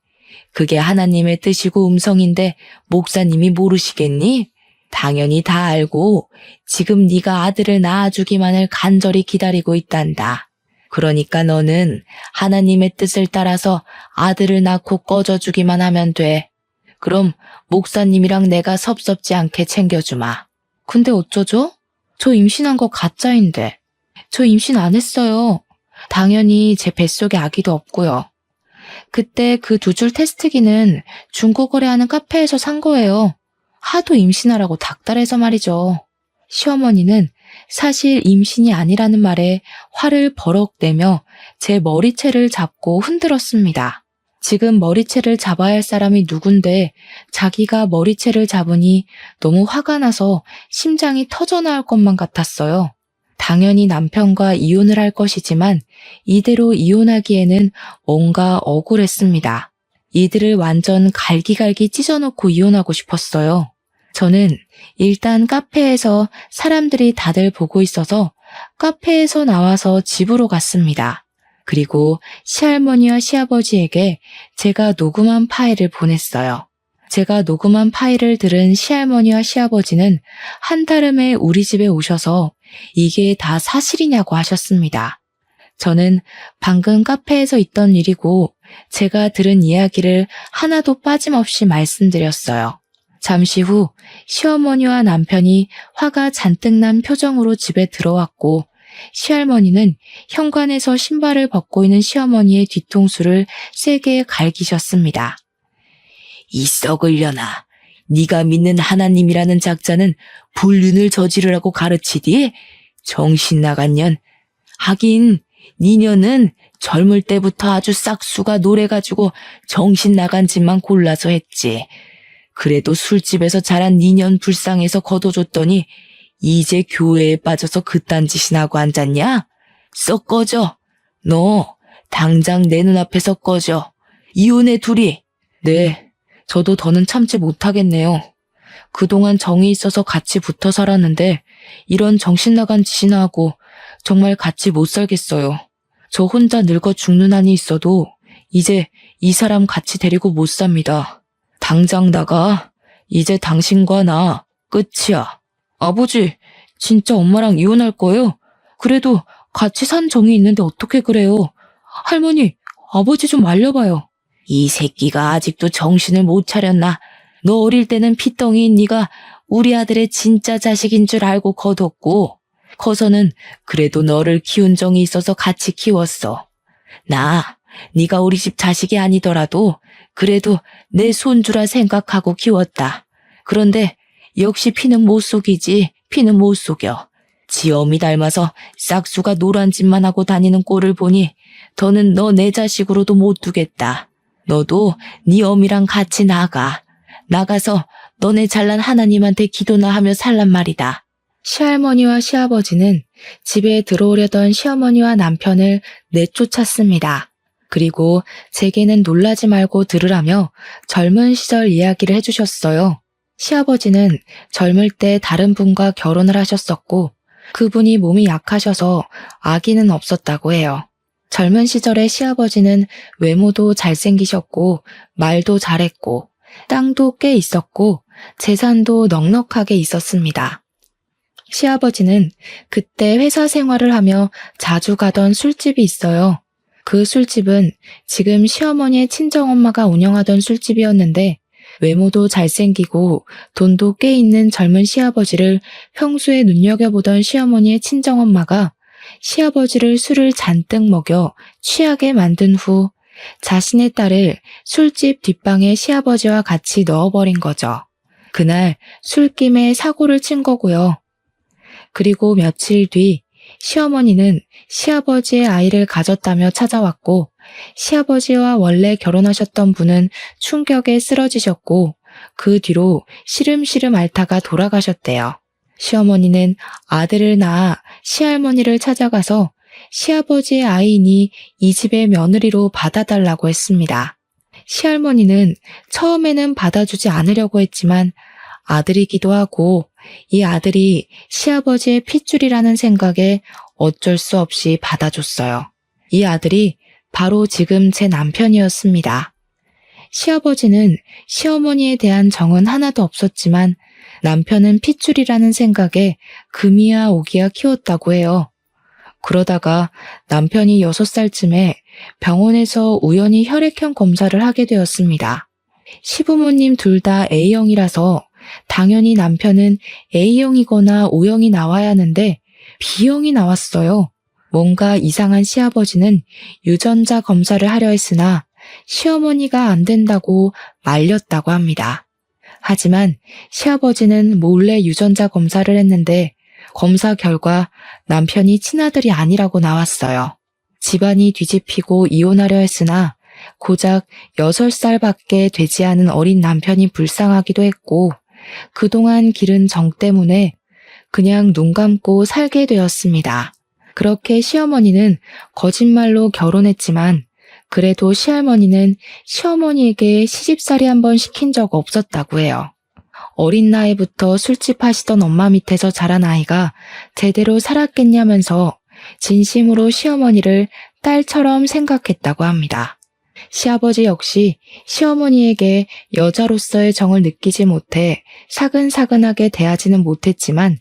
그게 하나님의 뜻이고 음성인데 목사님이 모르시겠니? 당연히 다 알고 지금 네가 아들을 낳아주기만을 간절히 기다리고 있단다. 그러니까 너는 하나님의 뜻을 따라서 아들을 낳고 꺼져주기만 하면 돼. 그럼 목사님이랑 내가 섭섭지 않게 챙겨주마. 근데 어쩌죠? 저 임신한 거 가짜인데. 저 임신 안 했어요. 당연히 제 뱃속에 아기도 없고요. 그때 그 2줄 테스트기는 중고거래 하는 카페에서 산 거예요. 하도 임신하라고 닥달해서 말이죠. 시어머니는 사실 임신이 아니라는 말에 화를 버럭 내며 제 머리채를 잡고 흔들었습니다. 지금 머리채를 잡아야 할 사람이 누군데 자기가 머리채를 잡으니 너무 화가 나서 심장이 터져나올 것만 같았어요. 당연히 남편과 이혼을 할 것이지만 이대로 이혼하기에는 뭔가 억울했습니다. 이들을 완전 갈기갈기 찢어놓고 이혼하고 싶었어요. 저는 일단 카페에서 사람들이 다들 보고 있어서 카페에서 나와서 집으로 갔습니다. 그리고 시할머니와 시아버지에게 제가 녹음한 파일을 보냈어요. 제가 녹음한 파일을 들은 시할머니와 시아버지는 한달음에 우리 집에 오셔서 이게 다 사실이냐고 하셨습니다. 저는 방금 카페에서 있던 일이고 제가 들은 이야기를 하나도 빠짐없이 말씀드렸어요. 잠시 후 시어머니와 남편이 화가 잔뜩 난 표정으로 집에 들어왔고 시할머니는 현관에서 신발을 벗고 있는 시어머니의 뒤통수를 세게 갈기셨습니다. 이 썩으려나. 네가 믿는 하나님이라는 작자는 불륜을 저지르라고 가르치디? 정신 나간 년. 하긴 니녀는 젊을 때부터 아주 싹수가 노래가지고 정신 나간 짓만 골라서 했지. 그래도 술집에서 자란 니년 불쌍해서 거둬줬더니 이제 교회에 빠져서 그딴 짓이나 하고 앉았냐? 썩 꺼져. 너 당장 내 눈앞에서 꺼져. 이혼해 둘이. 네, 저도 더는 참지 못하겠네요. 그동안 정이 있어서 같이 붙어 살았는데 이런 정신 나간 짓이나 하고 정말 같이 못 살겠어요. 저 혼자 늙어 죽는 한이 있어도 이제 이 사람 같이 데리고 못 삽니다. 당장 나가. 이제 당신과 나 끝이야. 아버지, 진짜 엄마랑 이혼할 거예요? 그래도 같이 산 정이 있는데 어떻게 그래요? 할머니, 아버지 좀 말려봐요. 이 새끼가 아직도 정신을 못 차렸나? 너 어릴 때는 피덩이인 네가 우리 아들의 진짜 자식인 줄 알고 거뒀고 커서는 그래도 너를 키운 정이 있어서 같이 키웠어. 네가 우리 집 자식이 아니더라도 그래도 내 손주라 생각하고 키웠다. 그런데 역시 피는 못 속이지. 피는 못 속여. 지 어미 닮아서 싹수가 노란 짓만 하고 다니는 꼴을 보니 더는 너 내 자식으로도 못 두겠다. 너도 네 어미랑 같이 나가서 너네 잘난 하나님한테 기도나 하며 살란 말이다. 시할머니와 시아버지는 집에 들어오려던 시어머니와 남편을 내쫓았습니다. 그리고 제게는 놀라지 말고 들으라며 젊은 시절 이야기를 해주셨어요. 시아버지는 젊을 때 다른 분과 결혼을 하셨었고 그분이 몸이 약하셔서 아기는 없었다고 해요. 젊은 시절에 시아버지는 외모도 잘생기셨고 말도 잘했고 땅도 꽤 있었고 재산도 넉넉하게 있었습니다. 시아버지는 그때 회사 생활을 하며 자주 가던 술집이 있어요. 그 술집은 지금 시어머니의 친정엄마가 운영하던 술집이었는데 외모도 잘생기고 돈도 꽤 있는 젊은 시아버지를 평소에 눈여겨보던 시어머니의 친정엄마가 시아버지를 술을 잔뜩 먹여 취하게 만든 후 자신의 딸을 술집 뒷방에 시아버지와 같이 넣어버린 거죠. 그날 술김에 사고를 친 거고요. 그리고 며칠 뒤 시어머니는 시아버지의 아이를 가졌다며 찾아왔고 시아버지와 원래 결혼하셨던 분은 충격에 쓰러지셨고 그 뒤로 시름시름 앓다가 돌아가셨대요. 시어머니는 아들을 낳아 시할머니를 찾아가서 시아버지의 아이니 이 집의 며느리로 받아달라고 했습니다. 시할머니는 처음에는 받아주지 않으려고 했지만 아들이기도 하고 이 아들이 시아버지의 핏줄이라는 생각에 어쩔 수 없이 받아줬어요. 이 아들이 바로 지금 제 남편이었습니다. 시아버지는 시어머니에 대한 정은 하나도 없었지만 남편은 핏줄이라는 생각에 금이야 오기야 키웠다고 해요. 그러다가 남편이 6살쯤에 병원에서 우연히 혈액형 검사를 하게 되었습니다. 시부모님 둘 다 A형이라서 당연히 남편은 A형이거나 O형이 나와야 하는데 B형이 나왔어요. 뭔가 이상한 시아버지는 유전자 검사를 하려 했으나 시어머니가 안 된다고 말렸다고 합니다. 하지만 시아버지는 몰래 유전자 검사를 했는데 검사 결과 남편이 친아들이 아니라고 나왔어요. 집안이 뒤집히고 이혼하려 했으나 고작 6살밖에 되지 않은 어린 남편이 불쌍하기도 했고 그동안 기른 정 때문에 그냥 눈 감고 살게 되었습니다. 그렇게 시어머니는 거짓말로 결혼했지만 그래도 시할머니는 시어머니에게 시집살이 한번 시킨 적 없었다고 해요. 어린 나이부터 술집 하시던 엄마 밑에서 자란 아이가 제대로 살았겠냐면서 진심으로 시어머니를 딸처럼 생각했다고 합니다. 시아버지 역시 시어머니에게 여자로서의 정을 느끼지 못해 사근사근하게 대하지는 못했지만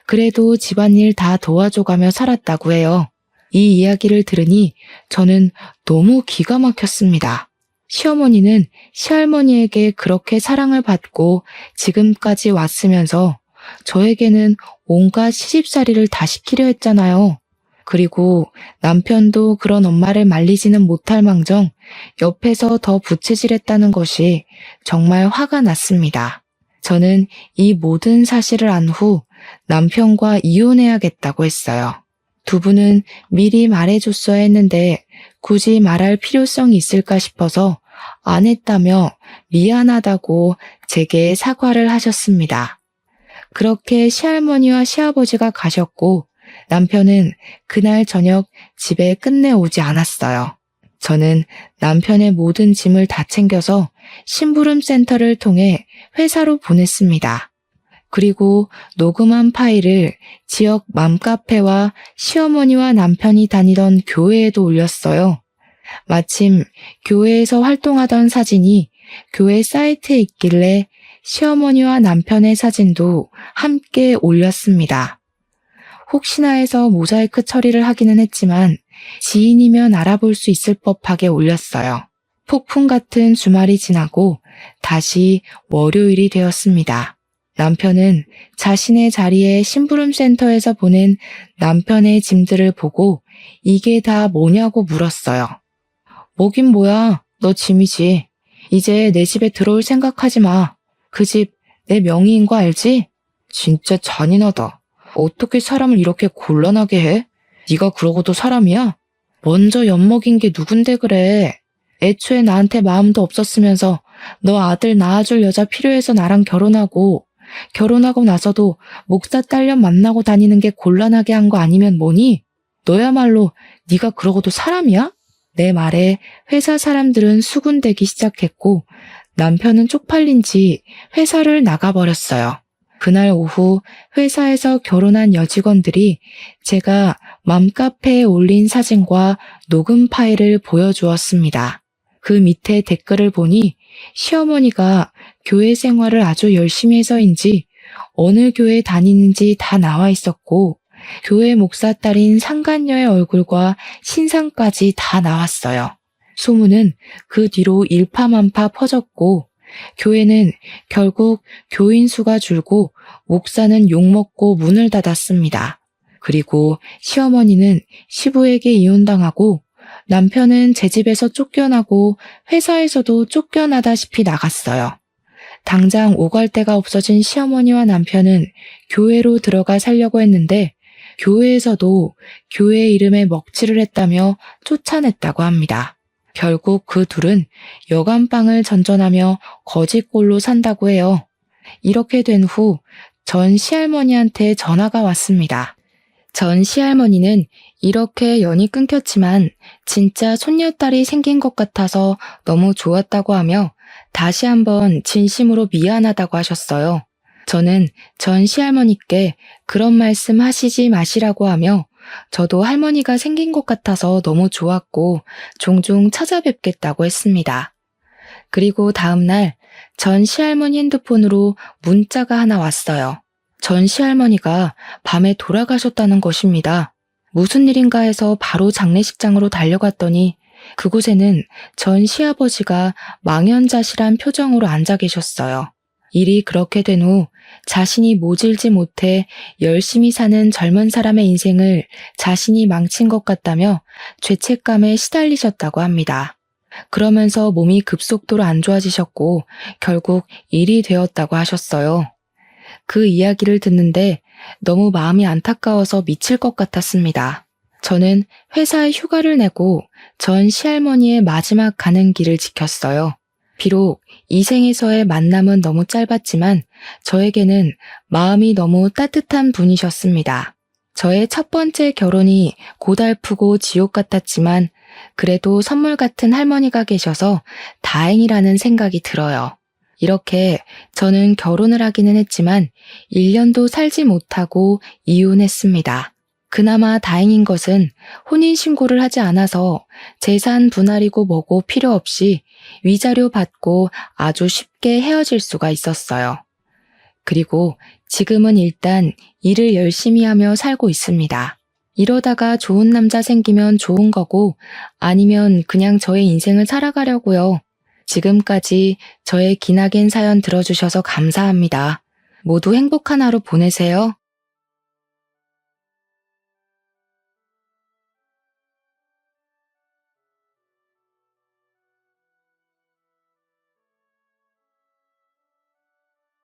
그래도 집안일 다 도와줘가며 살았다고 해요. 이 이야기를 들으니 저는 너무 기가 막혔습니다. 시어머니는 시할머니에게 그렇게 사랑을 받고 지금까지 왔으면서 저에게는 온갖 시집살이를 다 시키려 했잖아요. 그리고 남편도 그런 엄마를 말리지는 못할 망정 옆에서 더 부채질했다는 것이 정말 화가 났습니다. 저는 이 모든 사실을 안 후 남편과 이혼해야겠다고 했어요. 두 분은 미리 말해줬어야 했는데 굳이 말할 필요성이 있을까 싶어서 안 했다며 미안하다고 제게 사과를 하셨습니다. 그렇게 시할머니와 시아버지가 가셨고 남편은 그날 저녁 집에 끝내 오지 않았어요. 저는 남편의 모든 짐을 다 챙겨서 심부름 센터를 통해 회사로 보냈습니다. 그리고 녹음한 파일을 지역 맘카페와 시어머니와 남편이 다니던 교회에도 올렸어요. 마침 교회에서 활동하던 사진이 교회 사이트에 있길래 시어머니와 남편의 사진도 함께 올렸습니다. 혹시나 해서 모자이크 처리를 하기는 했지만 지인이면 알아볼 수 있을 법하게 올렸어요. 폭풍 같은 주말이 지나고 다시 월요일이 되었습니다. 남편은 자신의 자리에 심부름센터에서 보낸 남편의 짐들을 보고 이게 다 뭐냐고 물었어요. 뭐긴 뭐야, 너 짐이지. 이제 내 집에 들어올 생각하지 마. 그 집 내 명의인 거 알지? 진짜 잔인하다. 어떻게 사람을 이렇게 곤란하게 해? 네가 그러고도 사람이야? 먼저 엿먹인 게 누군데 그래. 애초에 나한테 마음도 없었으면서 너 아들 낳아줄 여자 필요해서 나랑 결혼하고 나서도 목사 딸년 만나고 다니는 게 곤란하게 한 거 아니면 뭐니? 너야말로 네가 그러고도 사람이야? 내 말에 회사 사람들은 수군대기 시작했고 남편은 쪽팔린 지 회사를 나가버렸어요. 그날 오후 회사에서 결혼한 여직원들이 제가 맘카페에 올린 사진과 녹음 파일을 보여주었습니다. 그 밑에 댓글을 보니 시어머니가 교회 생활을 아주 열심히 해서인지 어느 교회 다니는지 다 나와 있었고 교회 목사 딸인 상간녀의 얼굴과 신상까지 다 나왔어요. 소문은 그 뒤로 일파만파 퍼졌고 교회는 결국 교인 수가 줄고 목사는 욕먹고 문을 닫았습니다. 그리고 시어머니는 시부에게 이혼당하고 남편은 제 집에서 쫓겨나고 회사에서도 쫓겨나다시피 나갔어요. 당장 오갈 데가 없어진 시어머니와 남편은 교회로 들어가 살려고 했는데 교회에서도 교회 이름에 먹칠을 했다며 쫓아냈다고 합니다. 결국 그 둘은 여관방을 전전하며 거지꼴로 산다고 해요. 이렇게 된 후 전 시할머니한테 전화가 왔습니다. 전 시할머니는 이렇게 연이 끊겼지만 진짜 손녀딸이 생긴 것 같아서 너무 좋았다고 하며 다시 한번 진심으로 미안하다고 하셨어요. 저는 전 시할머니께 그런 말씀 하시지 마시라고 하며 저도 할머니가 생긴 것 같아서 너무 좋았고 종종 찾아뵙겠다고 했습니다. 그리고 다음날 전 시할머니 핸드폰으로 문자가 하나 왔어요. 전 시할머니가 밤에 돌아가셨다는 것입니다. 무슨 일인가 해서 바로 장례식장으로 달려갔더니 그곳에는 전 시아버지가 망연자실한 표정으로 앉아 계셨어요. 일이 그렇게 된 후 자신이 모질지 못해 열심히 사는 젊은 사람의 인생을 자신이 망친 것 같다며 죄책감에 시달리셨다고 합니다. 그러면서 몸이 급속도로 안 좋아지셨고 결국 일이 되었다고 하셨어요. 그 이야기를 듣는데 너무 마음이 안타까워서 미칠 것 같았습니다. 저는 회사에 휴가를 내고 전 시할머니의 마지막 가는 길을 지켰어요. 비록 이 생에서의 만남은 너무 짧았지만 저에게는 마음이 너무 따뜻한 분이셨습니다. 저의 첫 번째 결혼이 고달프고 지옥 같았지만 그래도 선물 같은 할머니가 계셔서 다행이라는 생각이 들어요. 이렇게 저는 결혼을 하기는 했지만 1년도 살지 못하고 이혼했습니다. 그나마 다행인 것은 혼인신고를 하지 않아서 재산 분할이고 뭐고 필요 없이 위자료 받고 아주 쉽게 헤어질 수가 있었어요. 그리고 지금은 일단 일을 열심히 하며 살고 있습니다. 이러다가 좋은 남자 생기면 좋은 거고 아니면 그냥 저의 인생을 살아가려고요. 지금까지 저의 기나긴 사연 들어주셔서 감사합니다. 모두 행복한 하루 보내세요.